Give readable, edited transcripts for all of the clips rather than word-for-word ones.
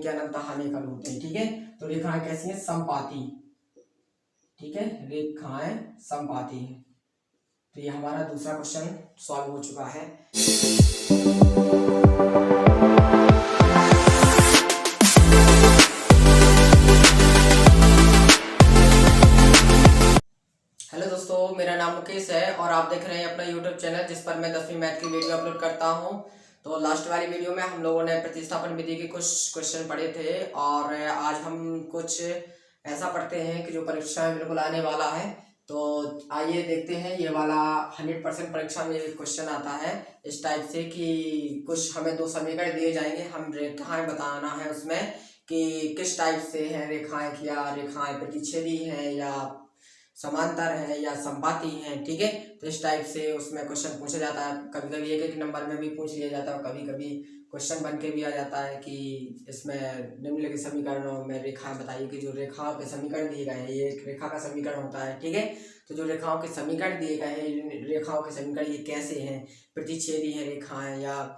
के अनंत हानिकल होते हैं। ठीक है, तो रेखाएं कैसी हैं? समपाती। ठीक है, रेखाएं समपाती हैं। तो ये हमारा दूसरा क्वेश्चन सॉल्व हो चुका है। हेलो दोस्तों, मेरा नाम मुकेश है और आप देख रहे हैं अपना यूट्यूब चैनल जिस पर मैं 10वीं मैथ की वीडियो अपलोड करता हूं। तो लास्ट वाली वीडियो में हम लोगों ने प्रतिस्थापन विधि के कुछ क्वेश्चन पढ़े थे और आज हम कुछ ऐसा पढ़ते हैं कि जो परीक्षा में बिल्कुल आने वाला है। तो आइए देखते हैं, ये वाला 100% परीक्षा में क्वेश्चन आता है इस टाइप से कि कुछ हमें दो समीकरण दिए जाएंगे, हम रेखाएं बताना है उसमें कि किस टाइप से हैं रेखाएं, क्या रेखाएं प्रतिच्छेदी हैं या समांतर है या संपाती है। ठीक है, तो इस टाइप से उसमें क्वेश्चन पूछा जाता है। कभी कभी एक एक नंबर में भी पूछ लिया जाता है और कभी कभी क्वेश्चन बन के भी आ जाता है कि इसमें निम्नलिखित समीकरणों में रेखाएं बताइए कि जो रेखाओं के समीकरण दिए गए हैं, ये एक रेखा का समीकरण होता है। ठीक है, तो जो रेखाओं के समीकरण दिए गए हैं, रेखाओं के समीकरण ये कैसे हैं, प्रतिच्छेदी है रेखाएं या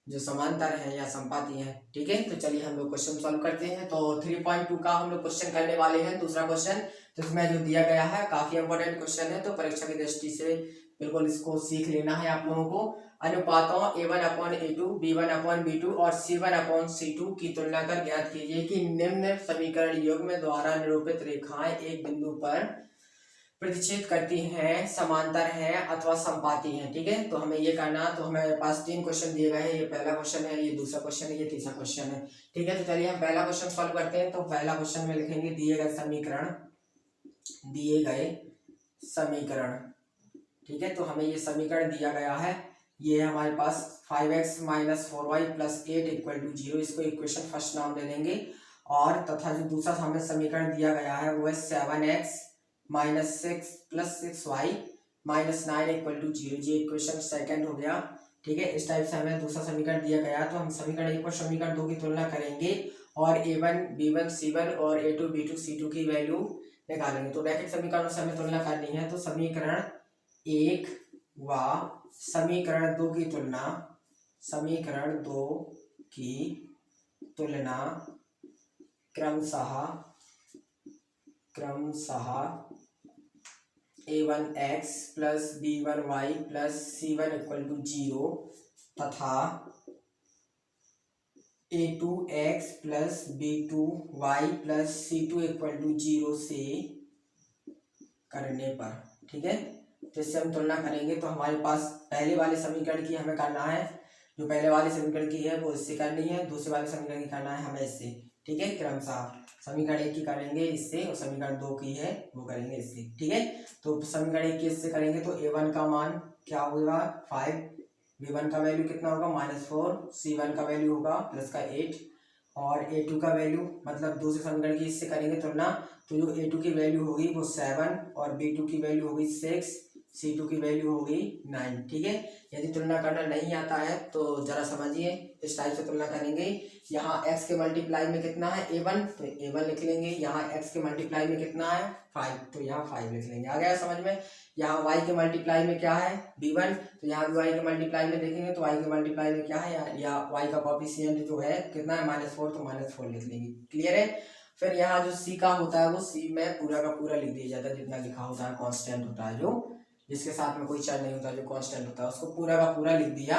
जो समांतर है या संपाती है। ठीक है, तो चलिए हम लोग क्वेश्चन सॉल्व करते हैं। तो 3.2 का हम लोग क्वेश्चन करने वाले हैं, दूसरा क्वेश्चन। तो इसमें जो दिया गया है काफी इंपॉर्टेंट क्वेश्चन है, तो परीक्षा की दृष्टि से बिल्कुल इसको सीख लेना है आप लोगों को। अनुपातों A1/A2, B1/B2 और C1/C2 की तुलना कर ज्ञात कीजिए कि निम्न समीकरण युग्म द्वारा निरूपित रेखाएं एक बिंदु पर प्रतिच्छेद करती हैं, समांतर हैं अथवा संपाती हैं। ठीक है, तो हमें ये करना, तो हमारे पास 3 क्वेश्चन दिए गए हैं। ये पहला क्वेश्चन है, ये दूसरा क्वेश्चन है, ये तीसरा क्वेश्चन है। ठीक है, तो चलिए हम पहला क्वेश्चन सॉल्व करते हैं। तो पहला क्वेश्चन में लिखेंगे दिए गए समीकरण। ठीक है, तो हमें ये समीकरण दिया गया है, ये हमारे पास 5x - 4y + 8 = 0, इसको इक्वेशन फर्स्ट नाम दे देंगे। और तथा जो दूसरा हमें समीकरण दिया गया है वो है 7x - 6 + 6y - 9 = 0, ये इक्वेशन सेकंड हो गया। ठीक है, इस टाइप से हमें दूसरा समीकरण दिया गया, तो हम समीकरण 1 और समीकरण 2 की तुलना करेंगे और A1 B1 C1 और A2 B2 C2 की वैल्यू निकालेंगे। तो रैखिक समीकरणों से हमें तुलना करनी है, तो समीकरण 1 व समीकरण 2 की तुलना क्रमशः A1x + B1y + C1 = 0 तथा A2x + B2y + C2 = 0 से करने पर। ठीक है, तो इससे हम तुलना करेंगे, तो हमारे पास पहले वाले समीकरण की हमें करना है, जो पहले वाले समीकरण की है वो इससे करनी है, दूसरे वाले समीकरण की करना है हमें इससे। ठीक है, क्रमशः समीकरण 1 की करेंगे इससे और समीकरण 2 की है वो करेंगे इससे। ठीक है, तो समीकरण 1 की इससे करेंगे तो A1 का मान क्या होगा 5, B1 का वैल्यू कितना होगा -4, C1 का वैल्यू होगा +8 और A2 का वैल्यू, मतलब दूसरे समीकरण की इससे करेंगे तुलना, तो जो A2 की वैल्यू होगी वो 7 और B2 की वैल्यू होगी 6, C2 की वैल्यू होगी 9। ठीक है, यदि तुलना करना नहीं आता है तो जरा समझिए, इस टाइप से तुलना करेंगे। यहाँ x के मल्टीप्लाई में कितना है A1, तो A1 लिख लेंगे। यहाँ x के मल्टीप्लाई में कितना है 5, तो यहाँ 5 लिख लेंगे। आ गया समझ में। यहाँ y के मल्टीप्लाई में क्या है B1, तो यहाँ भी y के मल्टीप्लाई में देखेंगे तो y के मल्टीप्लाई में क्या है, या y का कोएफिशिएंट जो है कितना है -4, तो -4 लिख लेंगे। क्लियर है। फिर यहाँ जो c का होता है वो c में पूरा का पूरा लिख दिया जाता है, जितना लिखा होता है कांस्टेंट होता है, जो जिसके साथ में कोई चर नहीं होता, जो कांस्टेंट होता है उसको पूरा का पूरा लिख दिया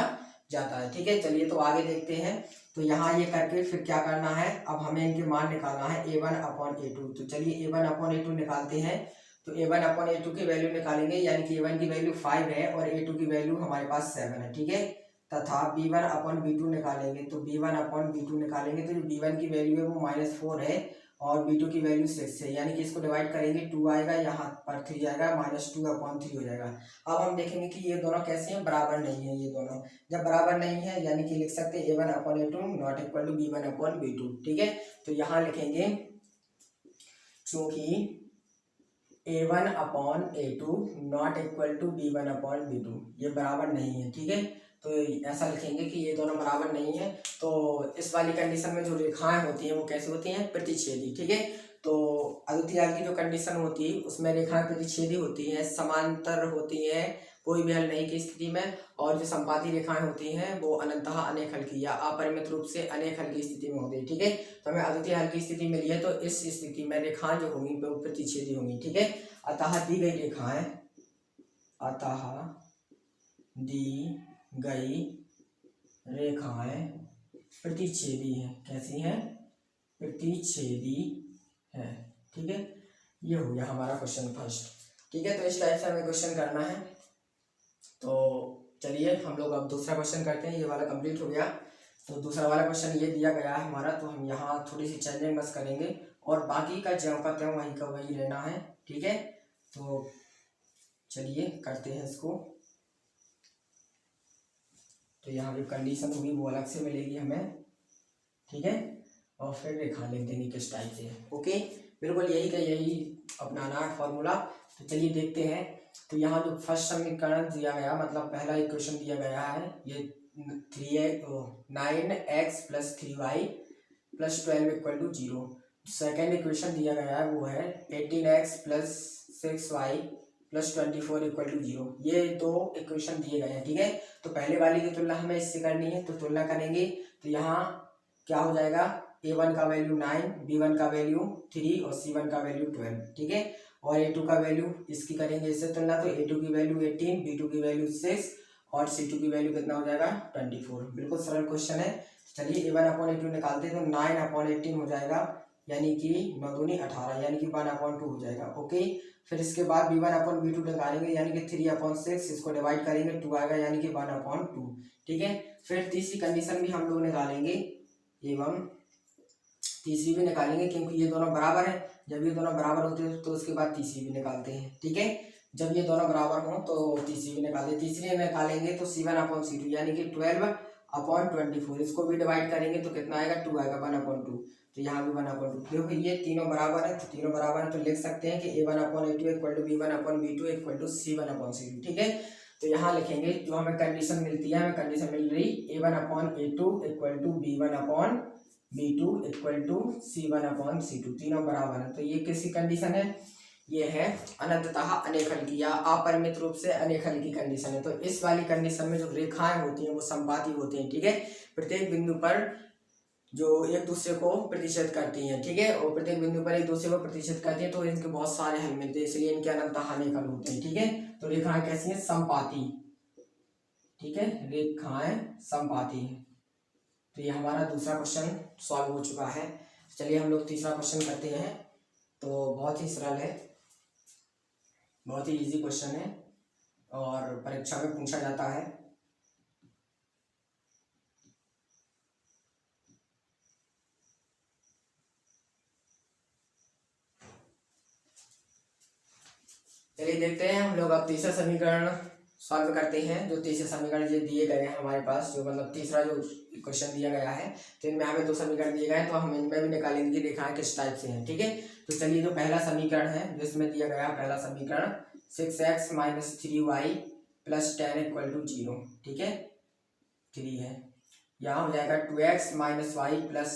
जाता है। ठीक है, चलिए तो आगे देखते हैं। तो यहाँ ये करके फिर क्या करना है, अब हमें इनके मान निकालना है A1/A2। तो चलिए A1/A2 निकालते हैं। तो A1/A2 की वैल्यू निकालेंगे, यानी कि A1 की वैल्यू 5 है और A2 की वैल्यू हमारे पास 7 है। ठीक है, तथा B1/B2 निकालेंगे, तो B1/B2 निकालेंगे तो जो B1 की वैल्यू है वो -4 है और B2 की वैल्यू 6 है, यानी कि इसको डिवाइड करेंगे 2 आएगा, यहाँ पर 3 आएगा, -2/3 हो जाएगा। अब हम देखेंगे कि ये दोनों कैसे हैं, बराबर नहीं है। ये दोनों जब बराबर नहीं है यानी कि लिख सकते हैं A1/A2 ≠ B1/B2। ठीक है, तो यहाँ लिखेंगे चूंकि A1/A2 ≠ B1/B2 ये बराबर नहीं है। ठीक है, तो ऐसा लिखेंगे कि ये दोनों बराबर नहीं है। तो इस वाली कंडीशन में जो रेखाएं होती हैं वो कैसे होती हैं, प्रतिच्छेदी। ठीक है, तो अद्वितीय हल की जो कंडीशन होती है उसमें रेखाएं प्रतिच्छेदी होती हैं, समांतर होती हैं कोई भी हल नहीं की स्थिति में, और जो संपाती रेखाएं होती हैं वो अनंतः अनेक हल की या अपरिमित रूप से अनेक हल की स्थिति में होती है। ठीक है, तो हमें अद्वितीय हल की स्थिति मिली है, तो इस स्थिति में रेखाएं जो होंगी वो प्रतिच्छेदी होंगी। ठीक है, अतः दी गई रेखाएं, अतः दी गई रेखाएं प्रतिच्छेदी हैं। कैसी हैं, प्रतिच्छेदी है। ठीक है, ये हो गया हमारा क्वेश्चन फर्स्ट। ठीक है, तो इस टाइप से हमें क्वेश्चन करना है। तो चलिए हम लोग अब दूसरा क्वेश्चन करते हैं, ये वाला कंप्लीट हो गया। तो दूसरा वाला क्वेश्चन ये दिया गया है हमारा, तो हम यहाँ थोड़ी सी चेंजिंग बस करेंगे और बाकी का ज्यों का त्यों वहीं का वही रहना है। ठीक है, तो चलिए करते हैं इसको। तो यहाँ जो कंडीशन होगी वो अलग से मिलेगी हमें। ठीक है, और फिर रेखा लिख देंगे किस टाइप से। ओके, बिल्कुल यही का यही अपनाना है फॉर्मूला। तो चलिए देखते हैं। तो यहाँ जो फर्स्ट समीकरण दिया गया, मतलब पहला इक्वेशन दिया गया है, ये 9x + 3y + 12 = 0। सेकेंड इक्वेशन दिया गया है वो है 18x + 6y + 24 = 0। ये दो इक्वेशन दिए गए हैं। ठीक है, तो पहले वाली की तुलना हमें इससे करनी है, तो तुलना करेंगे। तो यहाँ क्या हो जाएगा, a1 का वैल्यू 9, b1 का वैल्यू 3 और c1 का वैल्यू 12। ठीक है, और a2 का वैल्यू इसकी करेंगे इससे तुलना, तो a2 की वैल्यू 18, b2 की वैल्यू 6 और c2 की वैल्यू कितना हो जाएगा 24। बिल्कुल सरल क्वेश्चन है। चलिए a1/a2 निकालते हैं, तो 9/18 हो जाएगा, यानी कि 9 दूनी 18, यानी कि 1/2 हो जाएगा। ओके, फिर इसके बाद b1/b2 निकालेंगे, यानी कि 3/6, इसको डिवाइड करेंगे 2 आएगा, यानी कि 1/2। ठीक है, फिर तीसरी कंडीशन भी हम लोग निकालेंगे एवं तीसरी भी निकालेंगे, क्योंकि ये दोनों बराबर हैं। जब ये दोनों बराबर होते हैं तो उसके बाद तीसरी भी निकालते हैं। ठीक है, जब ये दोनों बराबर हों तो तीसरी भी निकालते हैं। तीसरी निकालेंगे तो c1/c2, यानी कि 12/24, इसको भी डिवाइड करेंगे तो कितना आएगा 2 आएगा, 1/2। तो यहाँ भी 1/2। देखो ये तीनों बराबर है, तो तीनों बराबर है, तो लिख सकते हैं कि a1/a2 = b1/b2 = c1/c2। ठीक है, तो यहाँ लिखेंगे जो हमें कंडीशन मिलती है, हमें कंडीशन मिल रही a1/a2 = b1/b2 = c1/c2, तीनों बराबर है। तो ये किसकी कंडीशन है, ये है अनंततः अनेक हल की या अपरिमित रूप से अनेक हल की कंडीशन है। तो इस वाली कंडीशन में जो रेखाएं होती हैं वो संपाती होती हैं। ठीक है, प्रत्येक बिंदु पर जो एक दूसरे को प्रतिच्छेद करती हैं। ठीक है, और प्रत्येक बिंदु पर एक दूसरे को प्रतिच्छेद करती हैं, तो इनके बहुत सारे हल मिलते हैं, इसलिए इनके अनंततः अनेक हल होते हैं। ठीक है, तो रेखाएं कैसी हैं, संपाती। ठीक है, रेखाएं संपाती हैं। तो ये हमारा दूसरा क्वेश्चन सॉल्व हो चुका है। चलिए हम लोग तीसरा क्वेश्चन करते हैं। तो बहुत ही सरल है, बहुत ही इजी क्वेश्चन है और परीक्षा में पूछा जाता है। चलिए देखते हैं हम लोग अब तीसरा समीकरण सॉल्व करते हैं। जो तीसरे समीकरण ये दिए गए हैं हमारे पास, जो मतलब तीसरा जो क्वेश्चन दिया गया है, तो इनमें हमें दो समीकरण दिए गए हैं, तो हम इनमें भी निकालेंगे कि रेखाएं किस टाइप से हैं। ठीक है, तो चलिए जो पहला समीकरण है जिसमें दिया गया है, पहला समीकरण 6x - 3y + 10 = 0। ठीक है, 3 है, यहाँ हो जाएगा 2x - y +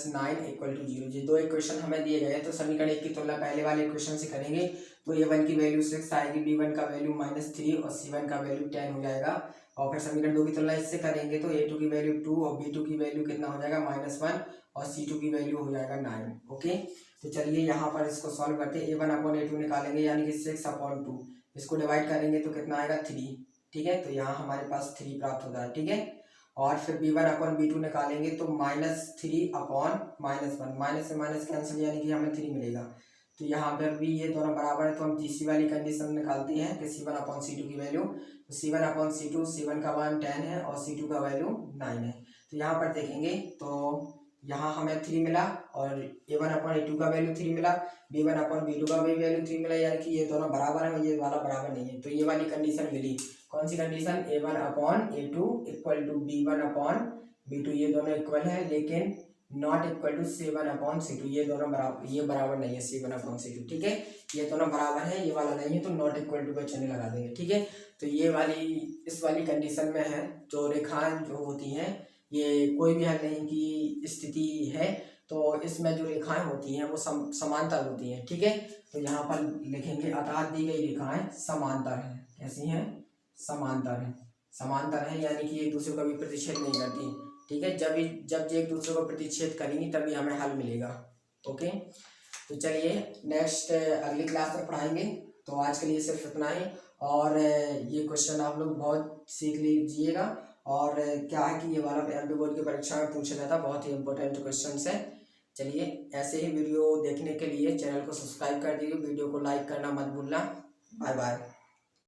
9 = 0। ये दो इक्वेशन हमें दिए गए हैं, तो समीकरण एक की तुलना पहले वाले इक्वेशन से करेंगे, तो a1 की वैल्यू 6 आएगी, b1 का वैल्यू -3 और c1 का वैल्यू 10 हो जाएगा। और फिर समीकरण दो की तुलना इससे करेंगे, तो a2 की वैल्यू 2 और b2 की वैल्यू कितना हो जाएगा -1 और c2 की वैल्यू हो जाएगा 9। ओके, तो चलिए यहाँ पर इसको सॉल्व करते हैं। a1/a2 निकालेंगे, यानी कि 6/2, इसको डिवाइड करेंगे तो कितना आएगा 3। ठीक है, तो यहाँ हमारे पास 3 प्राप्त होता है। ठीक है, और फिर b1/b2 निकालेंगे तो -3/-1, माइनस से माइनस कैंसिल, यानी कि हमें 3 मिलेगा। तो यहाँ पर भी ये दोनों बराबर है, तो हम तीसरी वाली कंडीशन निकालते हैं कि c1/c2 की वैल्यू, तो c1/c2, c1 का मान 10 है और c2 का वैल्यू 9 है। तो यहाँ पर देखेंगे तो यहाँ हमें 3 मिला और a1/a2 का वैल्यू 3 मिला, b1/b2 का भी वैल्यू 3 मिला, यानी कि ये दोनों बराबर है और ये वाला बराबर नहीं है। तो ये वाली कंडीशन मिली। कौन सी कंडीशन, a1/a2 = b1/b2, ये दोनों इक्वल है, लेकिन नॉट इक्वल टू 7/C2, ये दोनों बराबर, ये बराबर नहीं है 7/C2, ठीक है, ये दोनों बराबर है, ये वाला नहीं है, तो नॉट इक्वल टू का चिन्ह लगा देंगे, ठीक है। तो ये वाली, इस वाली कंडीशन में है, जो रेखाएं जो होती हैं ये कोई भी हल नहीं की स्थिति है, तो इसमें जो रेखाएं होती हैं वो समांतर होती हैं, ठीक है। तो यहाँ पर लिखेंगे अतः दी गई रेखाएं समांतर हैं, कैसी हैं, समांतर है, समांतर है यानी कि एक दूसरे को कभी प्रतिच्छेद नहीं करती, ठीक है। जब ये एक दूसरे को प्रतिच्छेद करेंगी तभी हमें हल मिलेगा, ओके। तो चलिए नेक्स्ट अगली क्लास में पढ़ाएंगे, तो आज के लिए सिर्फ इतना ही। और ये क्वेश्चन आप लोग बहुत सीख लीजिएगा, और क्या है कि ये वाला एमपी बोर्ड की परीक्षा में पूछा जाता है, बहुत ही इंपॉर्टेंट क्वेश्चन है। चलिए ऐसे ही वीडियो देखने के लिए चैनल को सब्सक्राइब कर दीजिए, वीडियो को लाइक करना मत भूलना। Bye bye.